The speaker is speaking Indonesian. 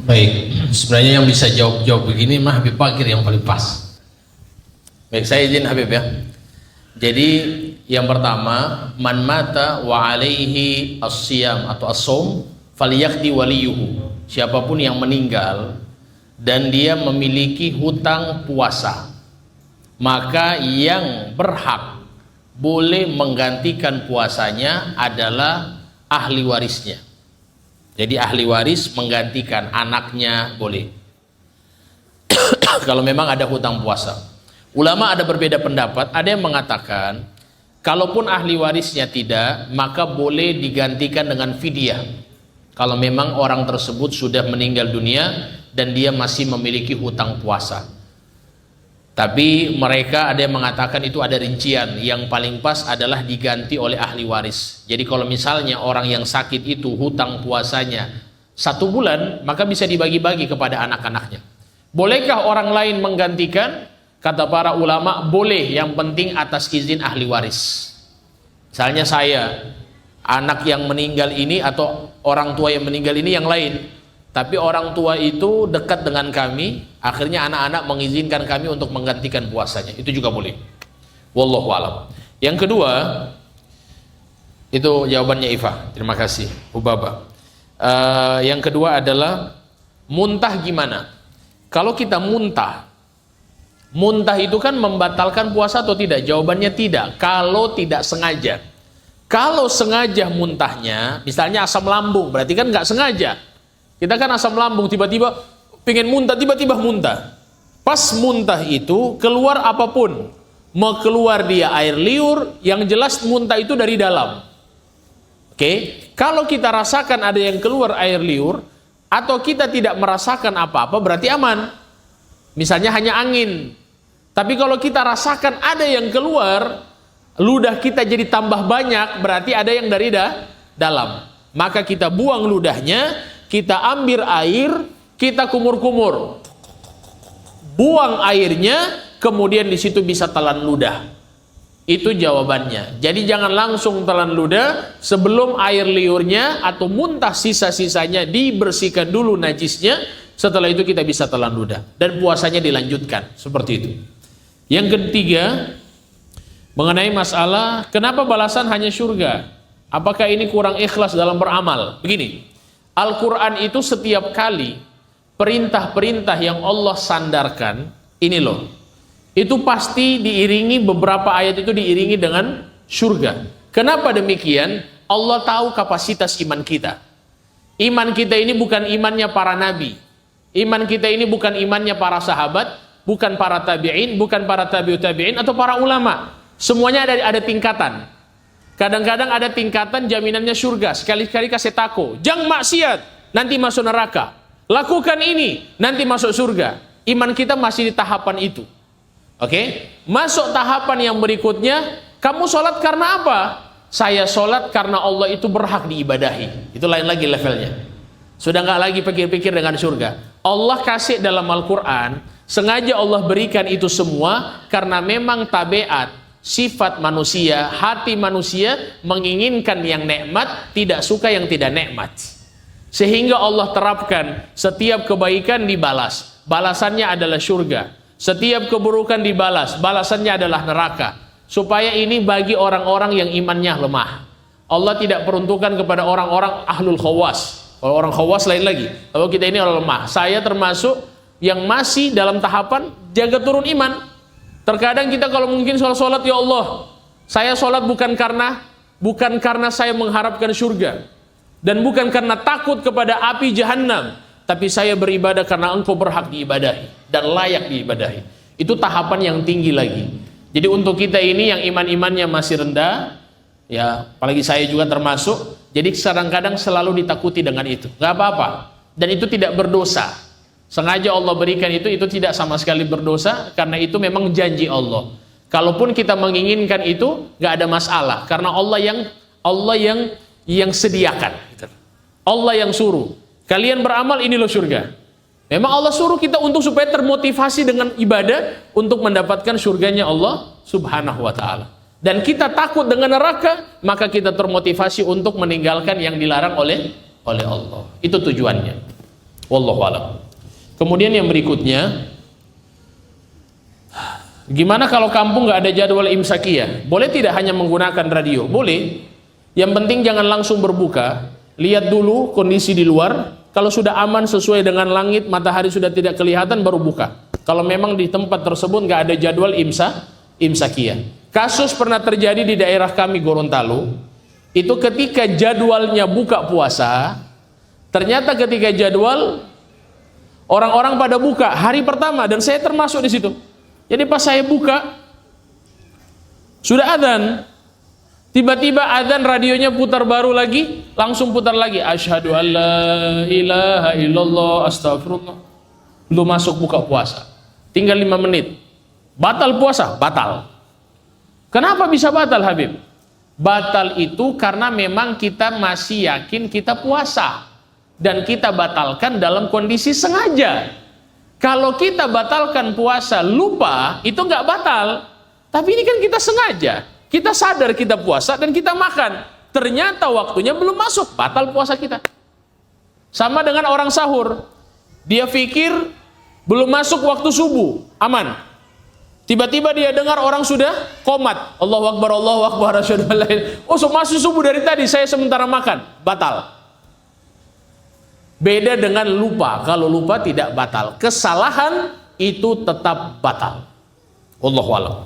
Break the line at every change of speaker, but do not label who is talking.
Baik, sebenarnya yang bisa jawab begini mah Habib Pakir yang paling pas. Baik, saya izin Habib ya. Jadi yang pertama, man mata wa alaihi as-siyam atau as-saum falyaqdi waliyuhu. Siapapun yang meninggal dan dia memiliki hutang puasa, maka yang berhak boleh menggantikan puasanya adalah ahli warisnya. Jadi ahli waris menggantikan anaknya boleh. Kalau memang ada hutang puasa. Ulama ada berbeda pendapat. Ada yang mengatakan kalaupun ahli warisnya tidak, maka boleh digantikan dengan fidyah. Kalau memang orang tersebut sudah meninggal dunia dan dia masih memiliki hutang puasa. Tapi mereka ada yang mengatakan itu ada rincian. Yang paling pas adalah diganti oleh ahli waris. Jadi kalau misalnya orang yang sakit itu hutang puasanya 1 bulan, maka bisa dibagi-bagi kepada anak-anaknya. Bolehkah orang lain menggantikan? Kata para ulama, boleh, yang penting atas izin ahli waris. Misalnya saya, anak yang meninggal ini atau orang tua yang meninggal ini yang lain, tapi orang tua itu dekat dengan kami, akhirnya anak-anak mengizinkan kami untuk menggantikan puasanya, itu juga boleh. Wallahu a'lam. Yang kedua, itu jawabannya Iva, terima kasih Ubaba. Yang kedua adalah muntah gimana? Kalau kita muntah itu kan membatalkan puasa atau tidak? Jawabannya tidak, kalau tidak sengaja. Kalau sengaja muntahnya, misalnya asam lambung, berarti kan nggak sengaja. Kita kan asam lambung, tiba-tiba pengen muntah, tiba-tiba muntah. Pas muntah itu keluar apapun, mau keluar dia air liur, yang jelas muntah itu dari dalam. Oke, kalau kita rasakan ada yang keluar air liur, atau kita tidak merasakan apa-apa, berarti aman. Misalnya hanya angin. Tapi kalau kita rasakan ada yang keluar, ludah kita jadi tambah banyak, berarti ada yang dari dalam. Maka kita buang ludahnya, kita ambil air, kita kumur-kumur, buang airnya, kemudian di situ bisa telan ludah. Itu jawabannya. Jadi jangan langsung telan ludah sebelum air liurnya atau muntah sisa-sisanya dibersihkan dulu najisnya. Setelah itu kita bisa telan ludah dan puasanya dilanjutkan seperti itu. Yang ketiga, mengenai masalah kenapa balasan hanya surga? Apakah ini kurang ikhlas dalam beramal? Begini, Al-Quran itu setiap kali perintah-perintah yang Allah sandarkan, ini loh, itu pasti diiringi, beberapa ayat itu diiringi dengan surga. Kenapa demikian? Allah tahu kapasitas iman kita. Iman kita ini bukan imannya para nabi. Iman kita ini bukan imannya para sahabat, bukan para tabi'in, bukan para tabi'ut tabi'in atau para ulama. Semuanya ada tingkatan. Kadang-kadang ada tingkatan jaminannya surga. Sekali-kali kasih tako, jangan maksiat, nanti masuk neraka. Lakukan ini, nanti masuk surga. Iman kita masih di tahapan itu. Oke? Masuk tahapan yang berikutnya, kamu sholat karena apa? Saya sholat karena Allah itu berhak diibadahi. Itu lain lagi levelnya. Sudah nggak lagi pikir-pikir dengan surga. Allah kasih dalam Al-Quran, sengaja Allah berikan itu semua karena memang tabiat, sifat manusia, hati manusia menginginkan yang nikmat, tidak suka yang tidak nikmat. Sehingga Allah terapkan setiap kebaikan dibalas, balasannya adalah surga. Setiap keburukan dibalas, balasannya adalah neraka. Supaya ini bagi orang-orang yang imannya lemah. Allah tidak peruntukan kepada orang-orang ahlul khawas. Kalau orang khawas lain lagi. Kalau kita ini orang lemah. Saya termasuk yang masih dalam tahapan jaga turun iman. Terkadang kita kalau mungkin sholat, ya Allah, saya sholat bukan karena saya mengharapkan surga, dan bukan karena takut kepada api jahanam, tapi saya beribadah karena Engkau berhak diibadahi dan layak diibadahi. Itu tahapan yang tinggi lagi. Jadi untuk kita ini yang iman-imannya masih rendah, ya apalagi saya juga termasuk, jadi kadang-kadang selalu ditakuti dengan itu. Gak apa-apa, dan itu tidak berdosa. Sengaja Allah berikan itu tidak sama sekali berdosa, karena itu memang janji Allah. Kalaupun kita menginginkan itu, gak ada masalah, karena Allah yang sediakan. Allah yang suruh. Kalian beramal, ini loh surga. Memang Allah suruh kita untuk supaya termotivasi dengan ibadah untuk mendapatkan surganya Allah Subhanahu wa ta'ala. Dan kita takut dengan neraka, maka kita termotivasi untuk meninggalkan yang dilarang oleh Allah. Itu tujuannya. Wallahu a'lam. Kemudian yang berikutnya, gimana kalau kampung nggak ada jadwal imsakiyah? Boleh tidak hanya menggunakan radio? Boleh. Yang penting jangan langsung berbuka. Lihat dulu kondisi di luar. Kalau sudah aman sesuai dengan langit, matahari sudah tidak kelihatan, baru buka. Kalau memang di tempat tersebut nggak ada jadwal imsakiyah. Kasus pernah terjadi di daerah kami Gorontalo. Itu ketika jadwalnya buka puasa, ternyata ketika jadwal orang-orang pada buka hari pertama dan saya termasuk di situ. Jadi pas saya buka sudah adzan, tiba-tiba adzan radionya putar baru lagi, langsung putar lagi asyhadu alla ilaha illallah astagfirullah. Belum masuk buka puasa, tinggal 5 menit, batal puasa, batal. Kenapa bisa batal, Habib? Batal itu karena memang kita masih yakin kita puasa dan kita batalkan dalam kondisi sengaja. Kalau kita batalkan puasa lupa, itu nggak batal. Tapi ini kan kita sengaja, kita sadar kita puasa dan kita makan. Ternyata waktunya belum masuk, batal puasa kita. Sama dengan orang sahur, dia pikir belum masuk waktu subuh, aman. Tiba-tiba dia dengar orang sudah qomat, Allahu Akbar, asyhadu an la ilaha illallah. Oh, masuk subuh dari tadi, saya sementara makan, batal. Beda dengan lupa. Kalau lupa tidak batal, kesalahan itu tetap batal. Wallahu a'lam.